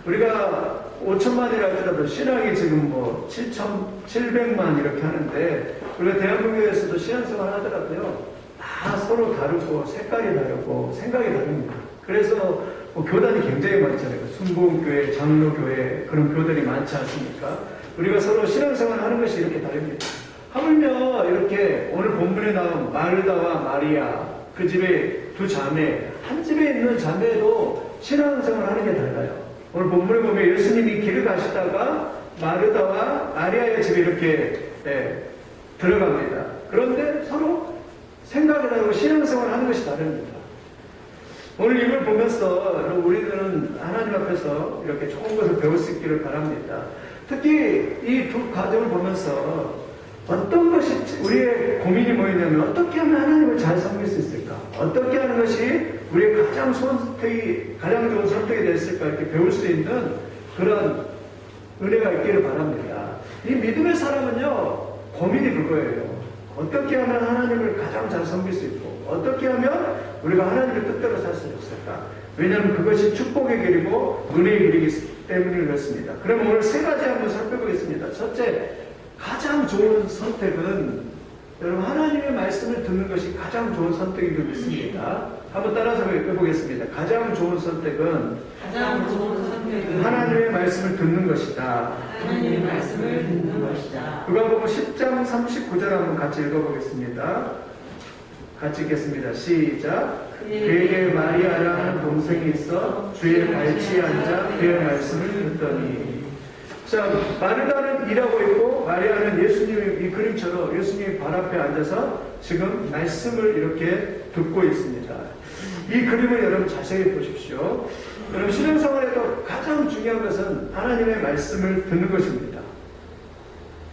우리가 5천만이라 할지라도 신앙이 지금 뭐 7,700만 이렇게 하는데, 우리가 대한민국에서도 신앙생활 하더라도요, 다 서로 다르고 색깔이 다르고 생각이 다릅니다. 그래서 뭐 교단이 굉장히 많잖아요. 순복음교회, 장로교회, 그런 교단이 많지 않습니까? 우리가 서로 신앙생활 하는 것이 이렇게 다릅니다. 하물며 이렇게 오늘 본문에 나온 마르다와 마리아, 그 집에 두 자매, 한 집에 있는 자매도 신앙생활 하는 게 달라요. 오늘 본문에 보면 예수님이 길을 가시다가 마르다와 마리아의 집에 이렇게 들어갑니다. 그런데 서로 생각이 다르고 신앙생활 하는 것이 다릅니다. 오늘 이걸 보면서 우리들은 하나님 앞에서 이렇게 좋은 것을 배울 수 있기를 바랍니다. 특히 이 두 가정을 보면서 어떤 것이 우리의 고민이 뭐였냐면, 어떻게 하면 하나님을 잘 섬길 수 있을까? 어떻게 하는 것이 우리의 가장 좋은 선택이 됐을까? 이렇게 배울 수 있는 그런 은혜가 있기를 바랍니다. 이 믿음의 사람은요, 고민이 그거예요. 어떻게 하면 하나님을 가장 잘 섬길 수 있고, 어떻게 하면 우리가 하나님의 뜻대로 살 수 있을까? 왜냐하면 그것이 축복의 길이고 은혜의 길이기 때문에 그렇습니다. 그럼 오늘 세 가지 한번 살펴보겠습니다. 첫째, 가장 좋은 선택은 여러분 하나님의 말씀을 듣는 것이 가장 좋은 선택인 줄 믿습니다. 한번 따라서 해보겠습니다. 가장 좋은 선택은 하나님의 말씀을 듣는 것이다. 하나님의 말씀을 듣는 것이다. 누가복음 10장 39절 한번 같이 읽어보겠습니다. 같이 읽겠습니다. 시작. 그에게 마리아라는 동생이 있어 주의 발치에 앉아 그의 말씀을 듣더니. 자, 마르다는 일하고 있고 마리아는 예수님의 이 그림처럼 예수님의 발 앞에 앉아서 지금 말씀을 이렇게 듣고 있습니다. 이 그림을 여러분 자세히 보십시오. 여러분 신앙생활에도 가장 중요한 것은 하나님의 말씀을 듣는 것입니다.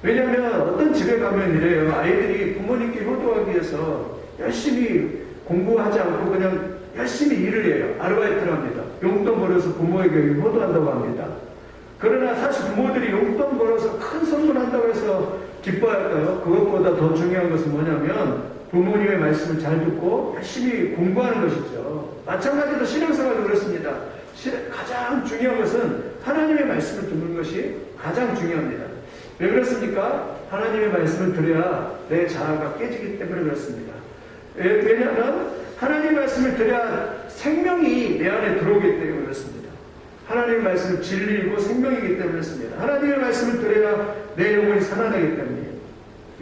왜냐하면 어떤 집에 가면 이래요. 아이들이 부모님께 효도하기 위해서 열심히 공부하지 않고 그냥 열심히 일을 해요. 아르바이트를 합니다. 용돈 벌어서 부모에게 효도한다고 합니다. 그러나 사실 부모들이 용돈 벌어서 큰 선물한다고 해서 기뻐할까요? 그것보다 더 중요한 것은 뭐냐면 부모님의 말씀을 잘 듣고 열심히 공부하는 것이죠. 마찬가지로 신앙생활도 그렇습니다. 가장 중요한 것은 하나님의 말씀을 듣는 것이 가장 중요합니다. 왜 그렇습니까? 하나님의 말씀을 들어야 내 자아가 깨지기 때문에 그렇습니다. 왜냐하면 하나님의 말씀을 들어야 생명이 내 안에 들어오기 때문에 그렇습니다. 하나님의 말씀은 진리이고 생명이기 때문에 그렇습니다. 하나님의 말씀을 들어야 내 영혼이 살아나기 때문이에요.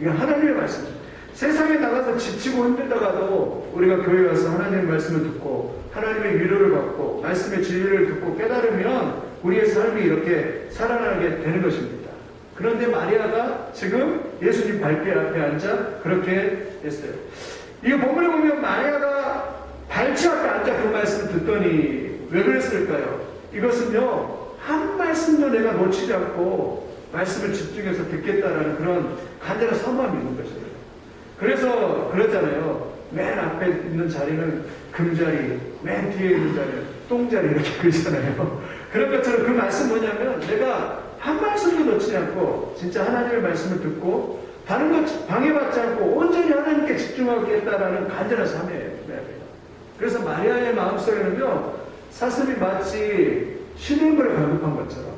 이게 하나님의 말씀입니다. 세상에 나가서 지치고 힘들다가도 우리가 교회 와서 하나님의 말씀을 듣고 하나님의 위로를 받고 말씀의 진리를 듣고 깨달으면 우리의 삶이 이렇게 살아나게 되는 것입니다. 그런데 마리아가 지금 예수님 발길 앞에 앉아 그렇게 했어요. 이거 본문에 보면 마리아가 발치 앞에 앉아 그 말씀을 듣더니 왜 그랬을까요? 이것은요, 한 말씀도 내가 놓치지 않고 말씀을 집중해서 듣겠다라는 그런 간절한 소망이 있는 것이에요. 그래서 그러잖아요. 맨 앞에 있는 자리는 금자리, 맨 뒤에 있는 자리는 똥자리 이렇게 그러잖아요. 그런 것처럼 그 말씀 뭐냐면 내가 한 말씀도 놓치지 않고 진짜 하나님의 말씀을 듣고 다른 것 방해받지 않고 온전히 하나님께 집중하겠다라는 간절한 삶이에요. 그래서 마리아의 마음속에는요, 사슴이 마치 시냇물에 갈급한 것처럼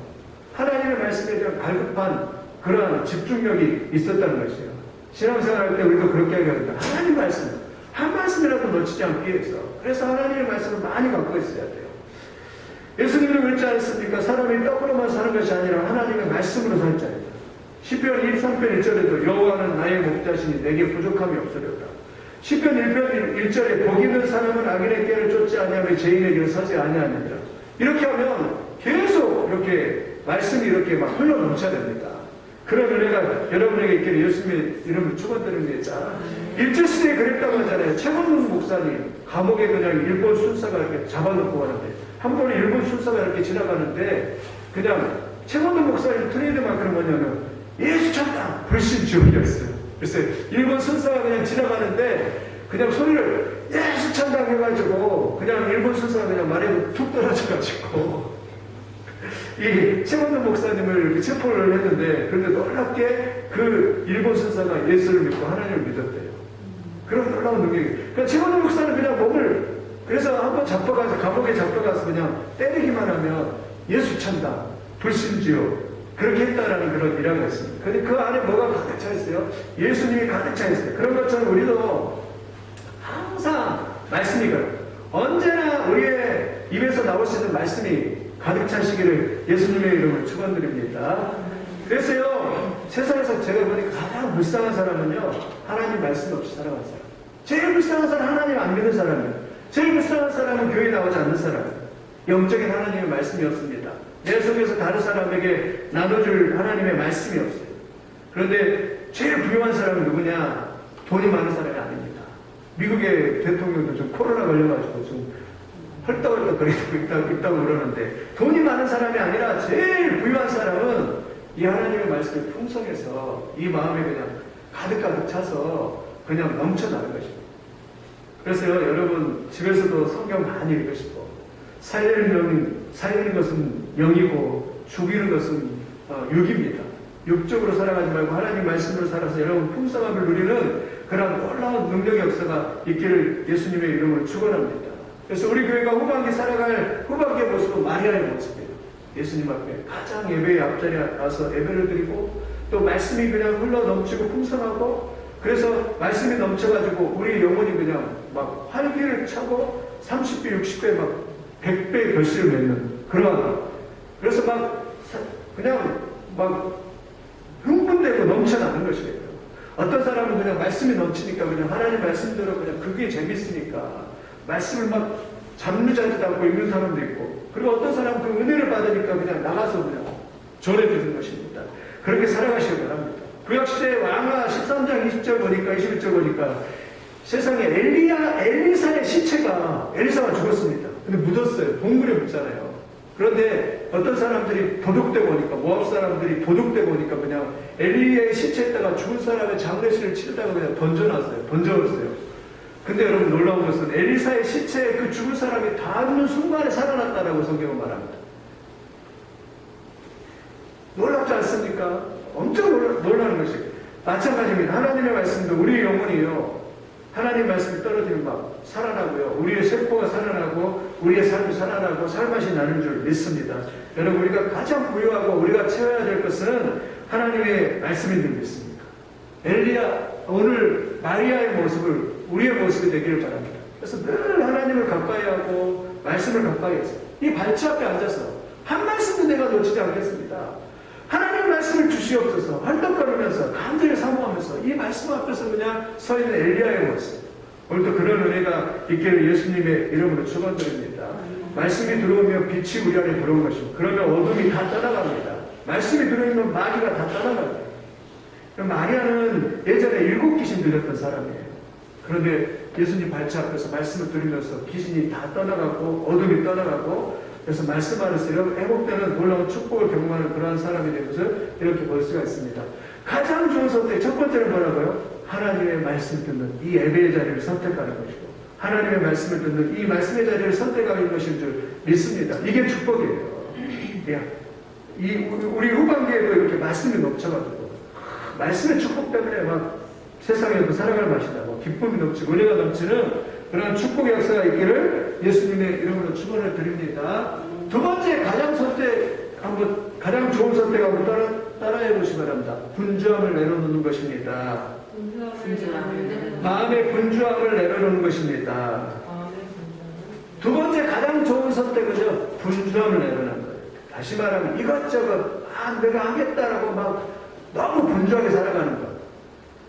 하나님의 말씀에 대한 갈급한 그러한 집중력이 있었다는 것이에요. 신앙생활 할 때 우리도 그렇게 해야 됩니다. 하나님 말씀, 한 말씀이라도 놓치지 않기 위해서. 그래서 하나님의 말씀을 많이 갖고 있어야 돼요. 예수님은 그렇지 않습니까? 사람이 떡으로만 사는 것이 아니라 하나님의 말씀으로 살 자예요. 시편 23편 1절에도 여호와는 나의 목자시니 내게 부족함이 없으리로다. 시편 1편 1절에 복 있는 사람은 악인의 길을 쫓지 아니하며 죄인의 길을 서지 아니하느니라. 이렇게 하면 계속 이렇게 말씀이 이렇게 막 흘러 넘쳐야 됩니다. 그런 은혜가 여러분에게 있기를 예수님의 이름을 축원드립니다. 일제시대에 그랬다고 하잖아요. 최건문 목사님 감옥에 그냥 일본 순사가 이렇게 잡아놓고 가는데 한 번에 일본 순사가 이렇게 지나가는데 그냥 최건문 목사님 트레이드마크는 뭐냐면 예수 천당 불신지옥이었어요. 그래서 일본 순사가 그냥 지나가는데 그냥 소리를 예수 천당 해가지고 그냥 일본 순사가 그냥 말에 툭 떨어져가지고 이 최건문 목사님을 체포를 했는데 그런데 놀랍게 그 일본 순사가 예수를 믿고 하나님을 믿었대요. 그런 놀라운 능력이. 그러니까 최건문 목사는 그냥 몸을 그래서 한번 잡혀가서 감옥에 잡혀가서 그냥 때리기만 하면 예수 찬다, 불신지요. 그렇게 했다라는 그런 일화가 있습니다. 근데 그 안에 뭐가 가득 차 있어요? 예수님이 가득 차 있어요. 그런 것처럼 우리도 항상 말씀이 언제나 우리의 입에서 나올 수 있는 말씀이 가득 차시기를 예수님의 이름으로 축원드립니다. 그래서요, 세상에서 제가 보니까 가장 불쌍한 사람은요, 하나님 말씀 없이 살아가는 사람. 제일 불쌍한 사람, 하나님 안 믿는 사람이에요. 제일 불쌍한 사람은 교회 나오지 않는 사람이에요. 영적인 하나님의 말씀이 없습니다. 내 속에서 다른 사람에게 나눠줄 하나님의 말씀이 없어요. 그런데 제일 부유한 사람은 누구냐? 돈이 많은 사람이 아닙니다. 미국의 대통령도 좀 코로나 걸려가지고 좀 헐떡헐떡거리고 있다고 그러는데, 돈이 많은 사람이 아니라 제일 부유한 사람은 이 하나님의 말씀이 풍성해서 이 마음에 그냥 가득가득 차서 그냥 넘쳐나는 것입니다. 그래서요, 여러분 집에서도 성경 많이 읽으시고, 살리는 것은 영이고 죽이는 것은 육입니다. 육적으로 살아가지 말고 하나님 말씀으로 살아서 여러분 풍성함을 누리는 그런 놀라운 능력의 역사가 있기를 예수님의 이름으로 축원합니다. 그래서 우리 교회가 후반기 살아갈 후반기의 모습은 마리아의 모습이에요. 예수님 앞에 가장 예배의 앞자리에 와서 예배를 드리고, 또 말씀이 그냥 흘러 넘치고 풍성하고, 그래서 말씀이 넘쳐가지고 우리 영혼이 그냥 막 활기를 차고 30배, 60배 막 100배의 결실을 맺는 그런, 그래서 그냥 흥분되고 넘쳐나는 것이에요. 어떤 사람은 그냥 말씀이 넘치니까 그냥 하나님 말씀대로 그냥 그게 재밌으니까 말씀을 막 잠루자지도 않고 읽는 사람도 있고, 그리고 어떤 사람은 그 은혜를 받으니까 그냥 나가서 그냥 절에 드는 것입니다. 그렇게 살아가시기 바랍니다. 구약시대 왕하 13장 20절 보니까, 21절 보니까 세상에 엘리사의 시체가, 엘리사가 죽었습니다. 근데 묻었어요. 동굴에 묻잖아요. 그런데 어떤 사람들이 도둑되고 오니까, 모압 사람들이 도둑되고 오니까 그냥 엘리야의 시체에다가 죽은 사람의 장례식을 치르다가 그냥 던져놨어요. 근데 여러분 놀라운 것은 엘리사의 시체에 그 죽은 사람이 닿는 순간에 살아났다라고 성경은 말합니다. 놀랍지 않습니까? 엄청 놀라는 것이에요. 마찬가지입니다. 하나님의 말씀도 우리의 영혼이요, 하나님 말씀이 떨어지면 막 살아나고요, 우리의 세포가 살아나고 우리의 삶이 살아나고 살맛이 나는 줄 믿습니다. 여러분, 우리가 가장 부유하고 우리가 채워야 될 것은 하나님의 말씀인 줄 믿습니다. 오늘 마리아의 모습을 우리의 모습이 되기를 바랍니다. 그래서 늘 하나님을 가까이 하고 말씀을 가까이 해서 이 발치 앞에 앉아서 한 말씀도 내가 놓치지 않겠습니다. 하나님의 말씀을 주시옵소서 헐떡거리면서 간절히 사모하면서 이 말씀 앞에서 그냥 서 있는 엘리야의 모습, 오늘도 그런 은혜가 있기를 예수님의 이름으로 축원드립니다. 말씀이 들어오면 빛이 우리 안에 들어온 것입니다. 그러면 어둠이 다 떠나갑니다. 말씀이 들어오면 마귀가 다 떠나갑니다. 마리아는 예전에 7 귀신 들렸던 사람이에요. 그런데 예수님 발치 앞에서 말씀을 들으면서 귀신이 다 떠나가고 어둠이 떠나가고, 그래서 말씀 안에서 회복되는 놀라운 축복을 경험하는 그러한 사람이 된 것을 이렇게 볼 수가 있습니다. 가장 좋은 선택, 첫 번째는 뭐라고요? 하나님의 말씀을 듣는 이 예배의 자리를 선택하는 것이고, 하나님의 말씀을 듣는 이 말씀의 자리를 선택하는 것인 줄 믿습니다. 이게 축복이에요. 우리 후반기에도 이렇게 말씀이 넘쳐가지고 말씀의 축복 때문에 막 세상에도 살아갈 맛이 나고 기쁨이 넘치고 은혜가 넘치는 그런 축복의 역사가 있기를 예수님의 이름으로 축원을 드립니다. 두 번째, 가장 좋은 선택 한번 따라해 보시기 바랍니다. 분주함을 내려놓는 것입니다. 마음의 분주함을 내려놓는 것입니다. 두 번째 가장 좋은 선택은요, 분주함을 내려놓는 거예요. 다시 말하면 이것저것 내가 하겠다라고 막 너무 분주하게 살아가는 것.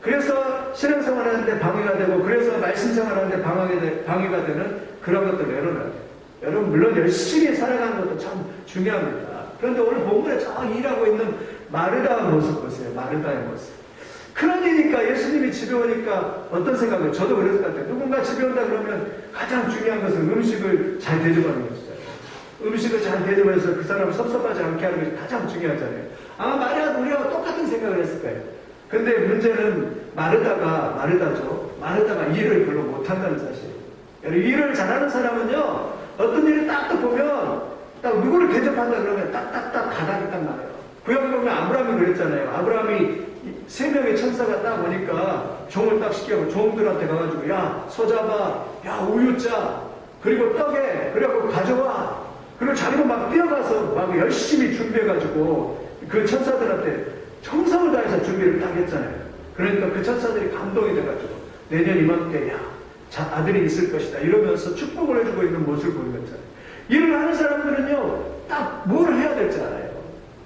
그래서 신앙생활 하는데 방해가 되고, 그래서 말씀생활 하는데 방해가 되는 그런 것들 내려놔야 돼요. 여러분, 물론 열심히 살아가는 것도 참 중요합니다. 그런데 오늘 본문에 저 일하고 있는 마르다의 모습 보세요. 마르다의 모습. 그러니까 예수님이 집에 오니까 어떤 생각을, 저도 그랬을 것 같아요. 누군가 집에 온다 그러면 가장 중요한 것은 음식을 잘 대접하는 것이잖아요. 음식을 잘 대접해서 그 사람을 섭섭하지 않게 하는 것이 가장 중요하잖아요. 아마 마리아도 우리하고 똑같은 생각을 했을 거예요. 근데 문제는 마르다가 일을 별로 못한다는 사실이에요. 일을 잘하는 사람은요, 어떤 일을 딱 보면, 딱 누구를 대접한다 그러면 딱딱딱 가닥이 딱 나요. 구약에 보면 아브라함이 그랬잖아요. 아브라함이 3명의 천사가 딱 오니까 종을 딱 시켜고 종들한테 가가지고, 야, 소 잡아, 야, 우유 짜, 그리고 떡에, 그래갖고 가져와. 그리고 자기가 막 뛰어가서 막 열심히 준비해가지고 그 천사들한테 정성을 다해서 준비를 딱 했잖아요. 그러니까 그 천사들이 감동이 돼가지고 내년 이맘때 아들이 있을 것이다 이러면서 축복을 해주고 있는 모습을 보는 거잖아요. 일을 하는 사람들은요 딱 뭘 해야 될지 알아요.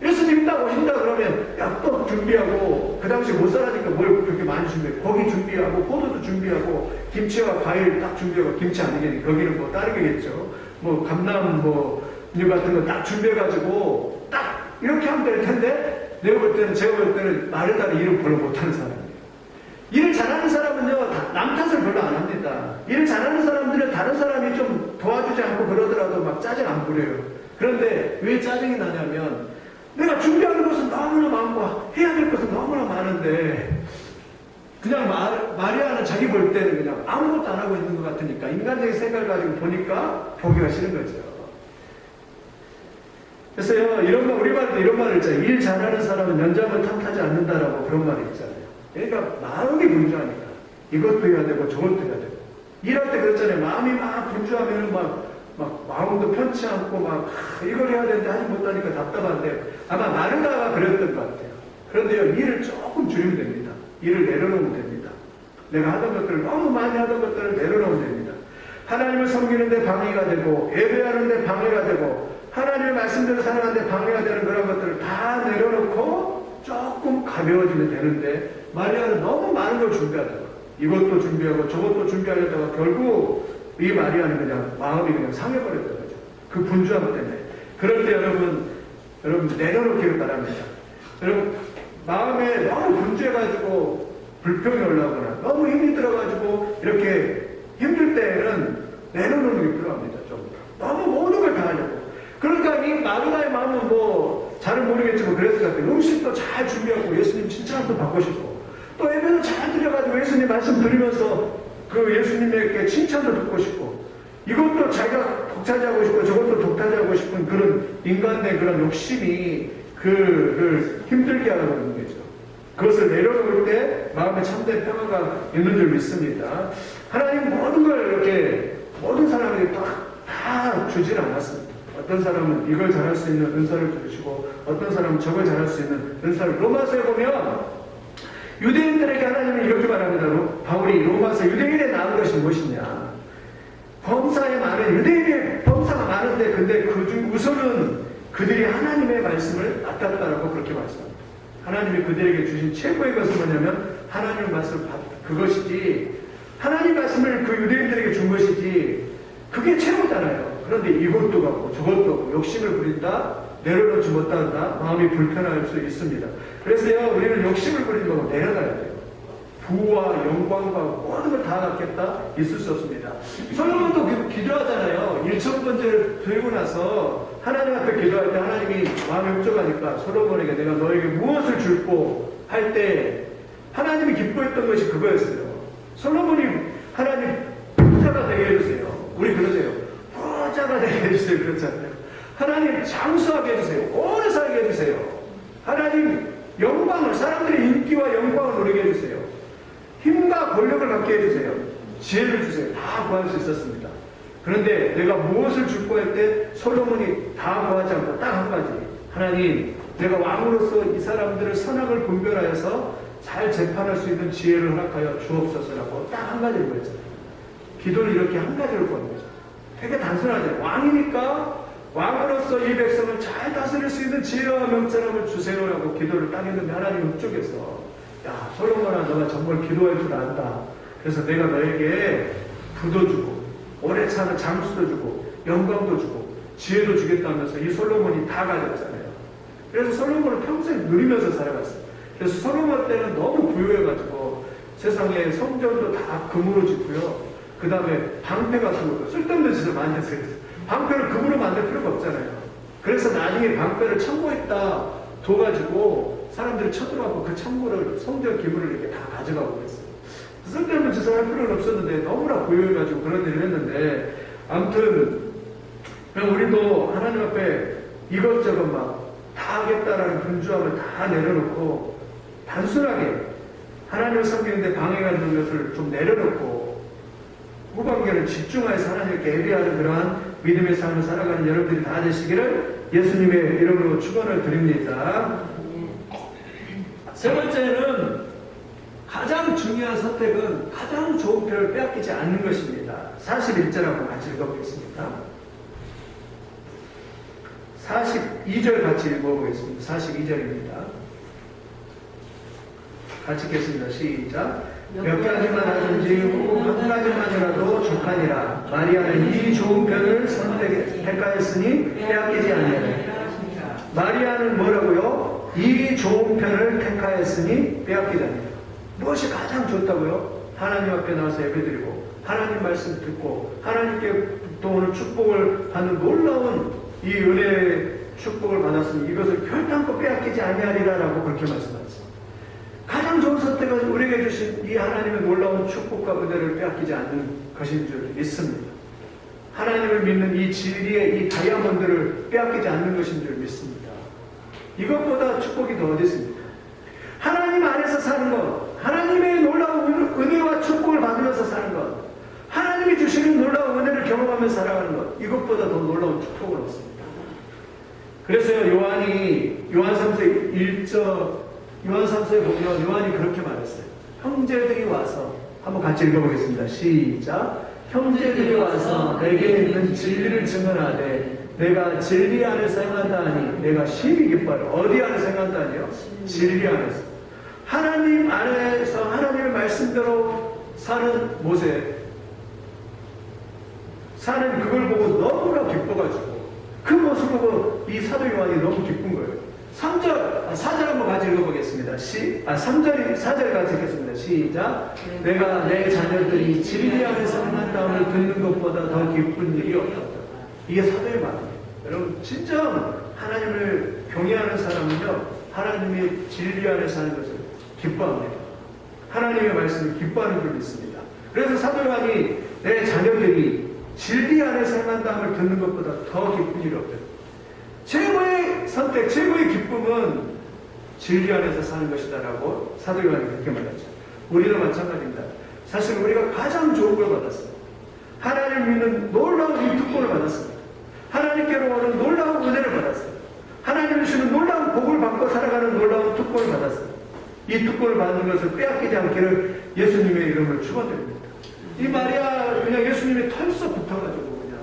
예수님이 딱 오신다 그러면 약도 준비하고, 그 당시 못 살아니까 뭘 그렇게 많이 준비해. 고기 준비하고 포도도 준비하고 김치와 과일 딱 준비하고, 김치 아니겠니 거기는 뭐 다르겠죠. 뭐 감람 류 같은 거 딱 준비해가지고 딱 이렇게 하면 될 텐데, 제가 볼 때는 마르다는 일을 별로 못하는 사람이에요. 일을 잘하는 사람은요 남 탓을 별로 안 합니다. 일을 잘하는 사람들은 다른 사람이 좀 도와주지 않고 그러더라도 막 짜증 안 부려요. 그런데 왜 짜증이 나냐면, 내가 준비하는 것은 너무나 많고 해야 될 것은 너무나 많은데 그냥 마리아는 자기 볼 때는 그냥 아무것도 안 하고 있는 것 같으니까, 인간적인 생각을 가지고 보니까 보기가 싫은 거죠. 그래서요, 우리말도 이런 말을 있잖아요. 일 잘하는 사람은 연장을 탓하지 않는다라고 그런 말이 있잖아요. 그러니까 마음이 분주하니까 이것도 해야 되고 저것도 해야 되고, 일할 때 그렇잖아요. 마음이 막 분주하면은 막 마음도 편치 않고 이걸 해야 되는데 하지 못하니까 답답한데, 아마 마르다가 그랬던 것 같아요. 그런데요, 일을 조금 줄이면 됩니다. 일을 내려놓으면 됩니다. 내가 하던 것들을, 너무 많이 하던 것들을 내려놓으면 됩니다. 하나님을 섬기는데 방해가 되고, 예배하는데 방해가 되고, 하나님의 말씀대로 살아가는데 방해가 되는 그런 것들을 다 내려놓고 조금 가벼워지면 되는데, 마리아는 너무 많은 걸 준비하다가 이것도 준비하고 저것도 준비하려다가 결국 이 마리아는 그냥 마음이 그냥 상해버렸던 거죠. 그 분주함 때문에. 그럴 때 여러분 내려놓기를 바랍니다. 여러분 마음에 너무 분주해가지고 불평이 올라오거나 너무 힘이 들어가지고 이렇게 힘들 때에는 내려놓는 게 필요합니다. 좀 너무 모든 걸 다 하려고. 그러니까 이 마르다의 마음은 잘은 모르겠지만 그랬을 것 같아요. 음식도 잘 준비하고 예수님 칭찬도 받고 싶고, 또 예배도 잘 드려가지고 예수님 말씀 들으면서 그 예수님에게 칭찬도 듣고 싶고, 이것도 자기가 독차지하고 싶고 저것도 독차지하고 싶은 그런 인간의 그런 욕심이 그를 힘들게 하는 거죠. 그것을 내려놓을 때 마음에 참된 평화가 있는 줄 믿습니다. 하나님 모든 걸 이렇게 모든 사람에게 다 주질 않았습니다. 어떤 사람은 이걸 잘할 수 있는 은사를 주시고, 어떤 사람은 저걸 잘할 수 있는 은사를. 로마서에 보면 유대인들에게 하나님은 이렇게 말합니다. 바울이 로마서 유대인에 나온 것이 무엇이냐. 유대인의 범사가 많은데, 근데 그중 우선은 그들이 하나님의 말씀을 맡았다라고 그렇게 말씀합니다. 하나님이 그들에게 주신 최고의 것은 뭐냐면 하나님의 말씀을 그것이지, 하나님 말씀을 그 유대인들에게 준 것이지, 그게 최고잖아요. 그런데 이것도 갖고 저것도 갖고 욕심을 부린다, 내려놓지 못한다, 마음이 불편할 수 있습니다. 그래서요, 우리는 욕심을 부리는 거고 내려놔야 돼요. 부와 영광과 모든 걸 다 갖겠다? 있을 수 없습니다. 솔로몬도 기도하잖아요. 1,000번째를 드리고 나서 하나님 앞에 기도할 때 하나님이 마음이 흡족하니까 솔로몬에게 내가 너에게 무엇을 줄고 할 때 하나님이 기뻐했던 것이 그거였어요. 솔로몬이 하나님 부자가 되게 해주세요. 우리 그러세요. 부자가 되게 해주세요. 그렇잖아요. 하나님 장수하게 해주세요. 오래 살게 해주세요. 하나님 영광을, 사람들의 인기와 영광을 누리게 해주세요. 힘과 권력을 갖게 해주세요. 지혜를 주세요. 다 구할 수 있었습니다. 그런데 내가 무엇을 줄고 할 때 솔로몬이 다 구하지 않고 딱 한 가지. 하나님, 내가 왕으로서 이 사람들을 선악을 분별하여서 잘 재판할 수 있는 지혜를 허락하여 주옵소서라고 딱 한 가지를 구했잖아요. 기도를 이렇게 한 가지를 구하는 거죠. 되게 단순하잖아요. 왕이니까 왕으로서 이 백성을 잘 다스릴 수 있는 지혜와 명철함을 주세요라고 기도를 딱 했는데, 하나님 그쪽에서 야, 솔로몬아, 너가 정말 기도할 줄 안다. 그래서 내가 너에게 부도 주고 오래 사는 장수도 주고 영광도 주고 지혜도 주겠다면서 이 솔로몬이 다 가졌잖아요. 그래서 솔로몬은 평생 누리면서 살아갔어요. 그래서 솔로몬 때는 너무 부유해가지고 세상에 성전도 다 금으로 짓고요. 그 다음에 방패 같은 것도 쓸데없는 짓을 많이 했어요. 방패를 금으로 만들 필요가 없잖아요. 그래서 나중에 방패를 창고에다 둬가지고 사람들이 쳐들어가고 그 창고를, 성전 기물을 이렇게 다 가져가고 그랬어요. 쓸데없는 짓을 할 필요는 없었는데 너무나 부유해가지고 그런 일을 했는데, 아무튼 우리도 하나님 앞에 이것저것 막 다 하겠다라는 분주함을 다 내려놓고 단순하게 하나님을 섬기는데 방해가 되는 것을 좀 내려놓고 후반기에는 집중해서 하나님께 예배하는 그러한 믿음의 삶을 살아가는 여러분들이 다 되시기를 예수님의 이름으로 축원을 드립니다. 세 번째는 가장 중요한 선택은 가장 좋은 표를 빼앗기지 않는 것입니다. 41절 한번 같이 읽어보겠습니다. 42절 같이 읽어보겠습니다. 42절입니다. 같이 읽겠습니다. 시작. 몇 가지만 하든지 한 가지만이라도 족하니라. 마리아는 이 좋은 편을 택하였으니 빼앗기지 아니하리라. 마리아는 뭐라고요? 이 좋은 편을 택하였으니 빼앗기지 아니하리라. 무엇이 가장 좋다고요? 하나님 앞에 나와서 예배드리고 하나님 말씀 듣고 하나님께 또 오늘 축복을 받는 놀라운 이 은혜의 축복을 받았으니 이것을 결단코 빼앗기지 아니하리라라고 그렇게 말씀하셨습니다. 가장 좋은 선택은 우리에게 주신 이 하나님의 놀라운 축복과 은혜를 빼앗기지 않는 것인 줄 믿습니다. 하나님을 믿는 이 진리의 이 다이아몬드를 빼앗기지 않는 것인 줄 믿습니다. 이것보다 축복이 더 어디 있습니까? 하나님 안에서 사는 것, 하나님의 놀라운 은혜와 축복을 받으면서 사는 것, 하나님이 주시는 놀라운 은혜를 경험하면서 살아가는 것, 이것보다 더 놀라운 축복은 없습니다. 그래서 요한이 요한 3서 1절 요한 3서에 보면 요한이 그렇게 말했어요. 형제들이 와서 한번 같이 읽어보겠습니다. 시작. 형제들이 와서 내게 있는 진리를 증언하되 내가 진리 안에서 행한다 하니 내가 심히 기뻐요. 어디 안에서 행한다 하니요? 진리 안에서. 하나님 안에서 하나님의 말씀대로 사는 모세, 사는 그걸 보고 너무나 기뻐가지고 그 모습을 보고 이 사도 요한이 너무 기쁜 거예요. 4절 한번 같이 읽어보겠습니다. 4절 같이 읽겠습니다. 시작. 내가 내 자녀들이 진리 안에서 행한다함을 듣는 것보다 더 기쁜 일이 없다. 이게 사도의 말이에요. 여러분 진정 하나님을 경외하는 사람은요 하나님의 진리 안에서 하는 것을 기뻐합니다. 하나님의 말씀을 기뻐하는 줄 믿습니다. 그래서 사도 요한이 내 자녀들이 진리 안에서 행한다함을 듣는 것보다 더 기쁜 일이 없다. 최고의 선택, 최고의 기쁨은 진리 안에서 사는 것이다라고 사도 요한이 그렇게 말하죠. 우리도 마찬가지입니다. 사실 우리가 가장 좋은 걸 받았어요. 하나님을 믿는 놀라운 이 특권을 받았습니다. 하나님께로 오는 놀라운 은혜를 받았어요. 하나님이 주시는 놀라운 복을 받고 살아가는 놀라운 특권을 받았어요. 이 특권을 받는 것을 빼앗기지 않기를 예수님의 이름으로 축원드립니다. 이 마리아 그냥 예수님이 털썩 붙어가지고 그냥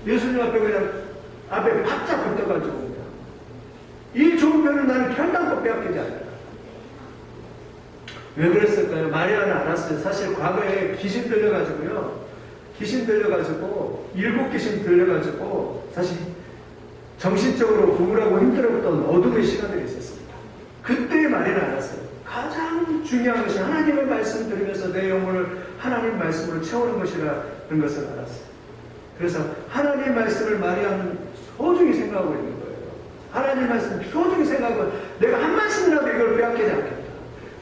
예수님 앞에 그냥 앞에 바짝 붙어가지고 이 좋은 편을 나는 결단코 빼앗기지 않는다. 왜 그랬을까요? 마리아는 알았어요. 사실 과거에 귀신 들려가지고요. 귀신 들려가지고 7귀신 들려가지고 사실 정신적으로 우울하고 힘들었던 어둠의 시간들이 있었습니다. 그때 마리아는 알았어요. 가장 중요한 것이 하나님의 말씀을 들으면서 내 영혼을 하나님 말씀으로 채우는 것이라는 것을 알았어요. 그래서 하나님의 말씀을 마리아는 소중히 생각하고 있는 거예요. 하나님 말씀 소중히 생각하고 내가 한 말씀이라도 이걸 빼앗기지 않겠다.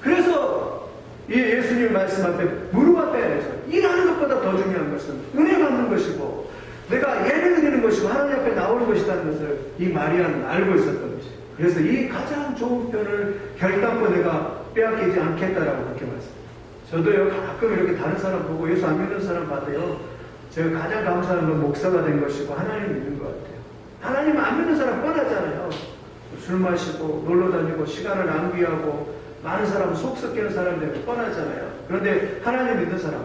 그래서 이 예수님 말씀 앞에 무릎앞에 일하는 것보다 더 중요한 것은 은혜 받는 것이고 내가 예배 드리는 것이고 하나님 앞에 나오는 것이라는 것을 이 마리아는 알고 있었던 것이에요. 그래서 이 가장 좋은 편을 결단코 내가 빼앗기지 않겠다라고 그렇게 말씀해요. 저도요 가끔 이렇게 다른 사람 보고 예수 안 믿는 사람 봐도요 제가 가장 감사한 건 목사가 된 것이고 하나님 믿는 것 같아요. 하나님 안 믿는 사람 뻔하잖아요. 술 마시고 놀러 다니고 시간을 낭비하고 많은 사람은 속 썩이는 사람들이 뻔하잖아요. 그런데 하나님 믿는 사람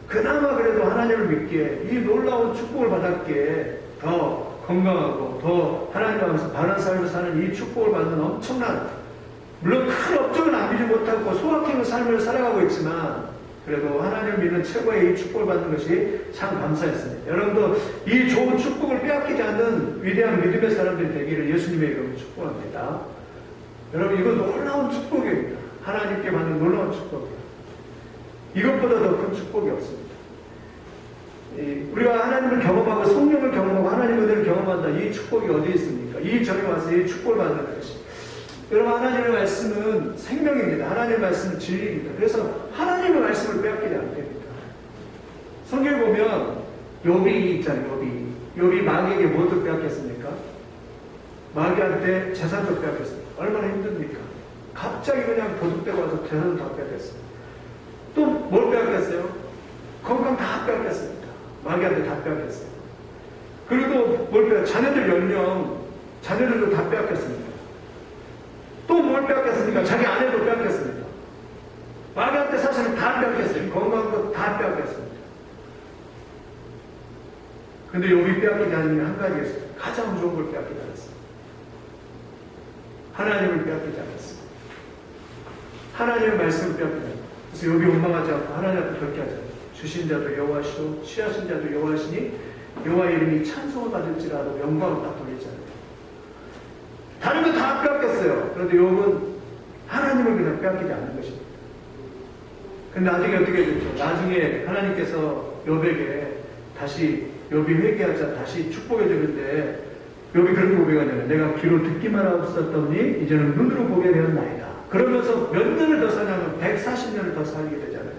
그나마 그래도 하나님을 믿기에 이 놀라운 축복을 받았기에 더 건강하고 더 하나님 앞에서 바른 삶을 사는 이 축복을 받는 엄청난 물론 큰 업적은 남기지 못하고 소확행의 삶을 살아가고 있지만 그래도 하나님을 믿는 최고의 이 축복을 받는 것이 참 감사했습니다. 여러분도 이 좋은 축복을 빼앗기지 않는 위대한 믿음의 사람들이 되기를 예수님의 이름으로 축복합니다. 여러분 이건 놀라운 축복입니다. 하나님께 받는 놀라운 축복이에요. 이것보다 더 큰 축복이 없습니다. 우리가 하나님을 경험하고 성령을 경험하고 하나님의 은혜를 경험한다. 이 축복이 어디 있습니까? 이 절에 와서 이 축복을 받는 것이. 여러분 하나님의 말씀은 생명입니다. 하나님의 말씀은 진리입니다. 그래서 하나님의 말씀을 빼앗기지 않게 됩니다. 성경에 보면 욥이 있잖아요. 욥이 마귀에게 뭐도 빼앗겼습니까? 마귀한테 재산도 빼앗겼습니다. 얼마나 힘듭니까? 갑자기 그냥 도둑되고 와서 재산도 다 빼앗겼어요. 또 뭘 빼앗겼어요? 건강 다 빼앗겼습니다. 마귀한테 다 빼앗겼어요. 그리고 뭘 빼? 자녀들 연령, 자녀들도 다 빼앗겼습니다. 또 뭘 빼앗겼습니까? 자기 아내도 빼앗겼습니다. 마귀한테 사실은 다 빼앗겼어요. 건강도 다 빼앗겼습니다. 근데 욥이 빼앗기지 않으면 한 가지 있어요. 가장 좋은 걸 빼앗기지 않았어요. 하나님을 빼앗기지 않았어요. 하나님의 말씀을 빼앗기지 않았어요. 그래서 욥이 원망하지 않고 하나님 앞에 그렇게 하잖아요. 주신 자도 여호와시오 취하신 자도 여호와시니 여호와의 이름이 찬송을 받을지라도 영광을 딱 돌리잖아요. 다른 거 다 빼앗겼어요. 그런데 욥은 하나님을 그냥 빼앗기지 않는 것입니다. 근데 나중에 어떻게 됐죠? 나중에 하나님께서 욥에게 다시 욥이 회개하자 다시 축복해 주는데 욥이 그렇게 고백하냐면 내가 귀로 듣기만 하였었더니 이제는 눈으로 보게 되었나이다. 그러면서 몇 년을 더 사냐면 140년을 더 살게 되잖아요.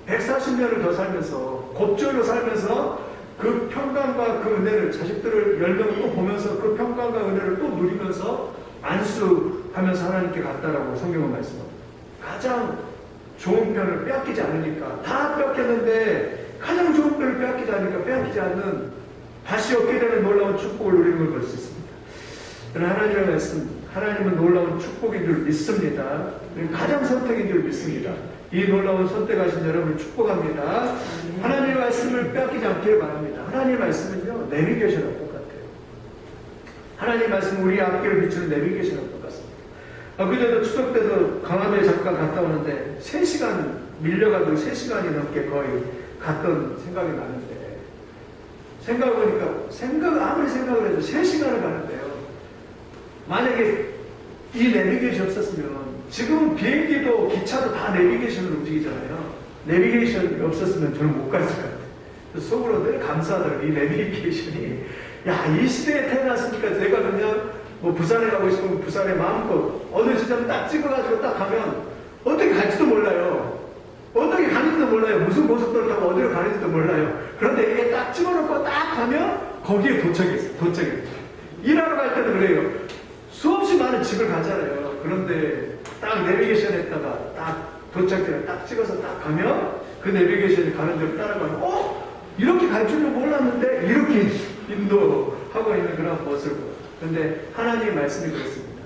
140년을 더 살면서 곱절로 살면서 그 평강과 그 은혜를 자식들을 10명을 또 보면서 그 평강과 은혜를 또 누리면서 안수하면서 하나님께 갔다라고 성경은 말씀합니다. 가장 좋은 편을 빼앗기지 않으니까 다 빼앗겼는데 가장 좋은 편을 빼앗기지 않으니까 빼앗기지 않는 다시 얻게 되는 놀라운 축복을 누리는 걸 볼 수 있습니다. 저는 하나님의 말씀, 하나님은 놀라운 축복인 줄 믿습니다. 가장 선택인 줄 믿습니다. 이 놀라운 선택하신 여러분을 축복합니다. 하나님의 말씀을 빼앗기지 않기를 바랍니다. 하나님의 말씀은요, 내비게이션과 똑같아요. 하나님의 말씀은 우리 앞길을 비추는 내비게이션과 똑같습니다. 그전에도 추석 때도 강화도에 잠깐 갔다 오는데 3시간 밀려가지고 3시간이 넘게 거의 갔던 생각이 나는데 생각해보니까 아무리 생각을 해도 3시간을 가는데요. 만약에 이 내비게이션이 없었으면 지금은 비행기도 기차도 다 내비게이션으로 움직이잖아요. 내비게이션이 없었으면 저는 못 갔을 것 같아요. 그래서 속으로 늘 감사하더라고요. 이 내비게이션이 이 시대에 태어났으니까 제가 그냥 뭐 부산에 가고 싶으면 부산에 마음껏 어느 지점 딱 찍어가지고 딱 가면 어떻게 갈지도 몰라요. 어떻게 가는지도 몰라요. 무슨 고속도로 타고 어디로 가는지도 몰라요. 그런데 이게 딱 찍어놓고 딱 가면 거기에 도착했어요. 일하러 갈 때도 그래요. 수없이 많은 집을 가잖아요. 그런데 딱 내비게이션 했다가 딱 도착대를 딱 찍어서 딱 가면 그 내비게이션이 가는 대로 따라가면 이렇게 갈 줄도 몰랐는데 이렇게 인도하고 있는 그런 모습을 보여요. 그런데 하나님의 말씀이 그렇습니다.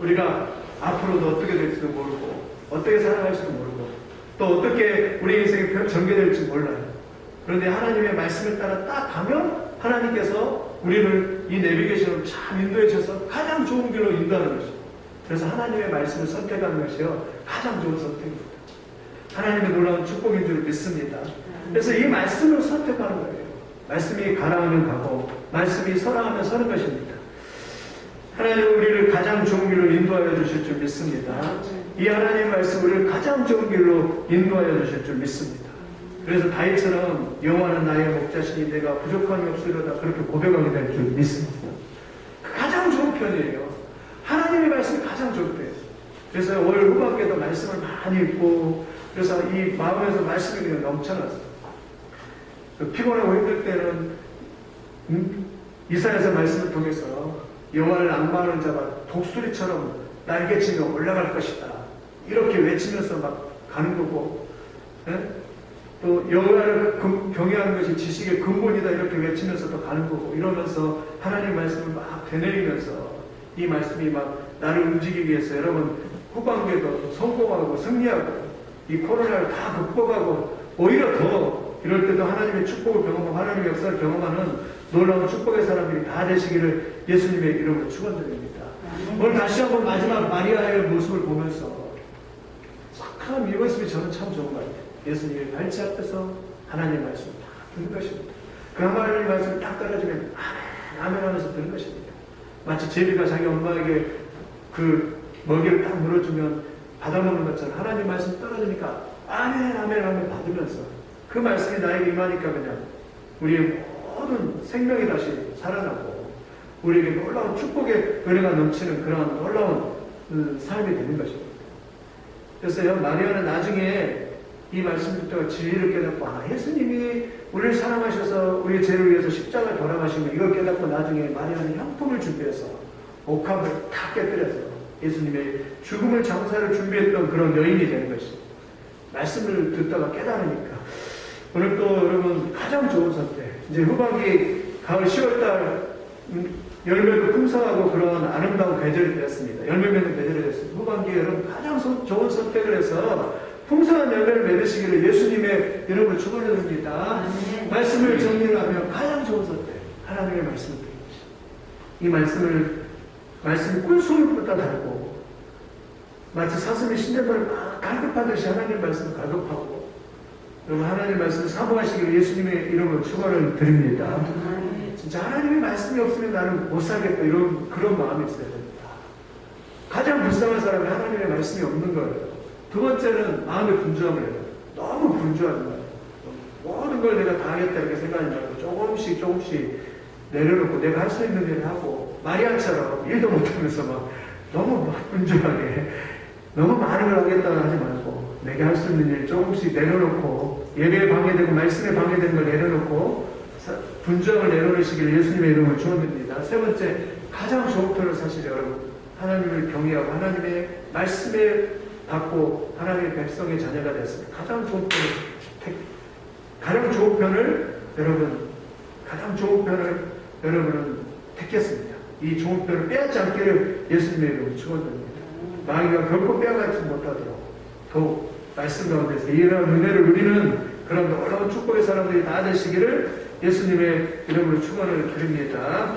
우리가 앞으로도 어떻게 될지도 모르고 어떻게 살아갈지도 모르고 또 어떻게 우리 인생이 전개될지 몰라요. 그런데 하나님의 말씀을 따라 딱 가면 하나님께서 우리를 이 내비게이션으로 참 인도해 주셔서 가장 좋은 길로 인도하는 것이죠. 그래서 하나님의 말씀을 선택하는 것이요 가장 좋은 선택입니다. 하나님의 놀라운 축복인 줄 믿습니다. 그래서 이 말씀을 선택하는 거예요. 말씀이 가라하면 가고 말씀이 서라하면 서는 것입니다. 하나님은 우리를 가장 좋은 길로 인도하여 주실 줄 믿습니다. 이 하나님의 말씀 우리를 가장 좋은 길로 인도하여 주실 줄 믿습니다. 그래서 다윗처럼 여호와는 나의 목자시니 내가 부족함이 없으리로다 그렇게 고백하게 될 줄 믿습니다. 가장 좋은 편이에요. 하나님의 말씀이 가장 좋은 편이에요. 그래서 올 후반기에도 말씀을 많이 읽고 그래서 이 마음에서 말씀이 그냥 넘쳐났어요. 피곤하고 힘들 때는 이사야서 말씀을 통해서 여호와를 앙망하는 자가 독수리처럼 날개치며 올라갈 것이다. 이렇게 외치면서 막 가는 거고 또 여호와를 경외하는 것이 지식의 근본이다. 이렇게 외치면서도 가는 거고 이러면서 하나님 말씀을 막 되뇌리면서 이 말씀이 막 나를 움직이기 위해서 여러분 후반기에도 성공하고 승리하고 이 코로나를 다 극복하고 오히려 더 이럴 때도 하나님의 축복을 경험하고 하나님의 역사를 경험하는 놀라운 축복의 사람들이 다 되시기를 예수님의 이름으로 축원드립니다. 오늘 다시 한번 마지막 마리아의 모습을 보면서 참 이 모습이 저는 참 좋은 것 같아요. 예수님의 발치 앞에서 하나님의 말씀을 다 듣는 것입니다. 그 하나님의 말씀을 딱 떨어지면 아멘 아멘 하면서 듣는 것입니다. 마치 제비가 자기 엄마에게 그 먹이를 딱 물어주면 받아먹는 것처럼 하나님 말씀 떨어지니까 아멘 아멘 하면 받으면서 그 말씀이 나에게 임하니까 그냥 우리의 모든 생명이 다시 살아나고 우리에게 놀라운 축복의 은혜가 넘치는 그런 놀라운 삶이 되는 것입니다. 그래서 마리아는 나중에 이 말씀 듣다가 진리를 깨닫고 예수님이 우리를 사랑하셔서 우리의 죄를 위해서 십자가에 돌아가시면 이걸 깨닫고 나중에 마리아는 향품을 준비해서 옥합을 다 깨뜨려서 예수님의 죽음을 장사를 준비했던 그런 여인이 되는 것입니다. 말씀을 듣다가 깨달으니까 오늘 또 여러분 가장 좋은 선택 이제 후반기 가을 10월달 열매도 풍성하고 그런 아름다운 계절이 되었습니다. 열매 맺는 계절이 되었습니다. 후반기에 여러분 가장 좋은 선택을 해서 풍성한 열매를 맺으시기를 예수님의 이름으로 축원드립니다. 말씀을 정리를 하면 가장 좋은 선택, 하나님의 말씀을 드리는 것입니다. 이 말씀이 꿀송이보다 달고 마치 사슴이 신전을 막 갈급하듯이 하나님의 말씀을 갈급하고 여러분 하나님의 말씀을 사모하시기를 예수님의 이름으로 축원을 드립니다. 진짜 하나님의 말씀이 없으면 나는 못 살겠다 이런 그런 마음이 있어야 됩니다. 가장 불쌍한 사람이 하나님의 말씀이 없는 거예요. 두 번째는 마음의 분주함을 해요. 너무 분주한 거예요. 모든 걸 내가 다 하겠다 이렇게 생각하지 말고 조금씩 내려놓고 내가 할 수 있는 일을 하고 마리아처럼 일도 못하면서 막 너무 막 분주하게 너무 많은 걸 하겠다고 하지 말고 내가 할 수 있는 일 조금씩 내려놓고 예배에 방해되고 말씀에 방해되는 걸 내려놓고 분주함을 내려놓으시기를 예수님의 이름으로 축원드립니다. 세 번째, 가장 좋은 편을 사실 여러분 하나님을 경외하고 하나님의 말씀에 받고 하나님의 백성의 자녀가 되었습니다. 가장 좋은 편을 여러분은 택했습니다. 이 좋은 편을 빼앗지 않기를 예수님의 이름으로 축원드립니다. 마귀가 결코 빼앗지 못하도록 더욱 말씀 가운데서 이러한 은혜를 누리는 그런 놀라운 축복의 사람들이 다 되시기를 예수님의 이름으로 축원을 드립니다.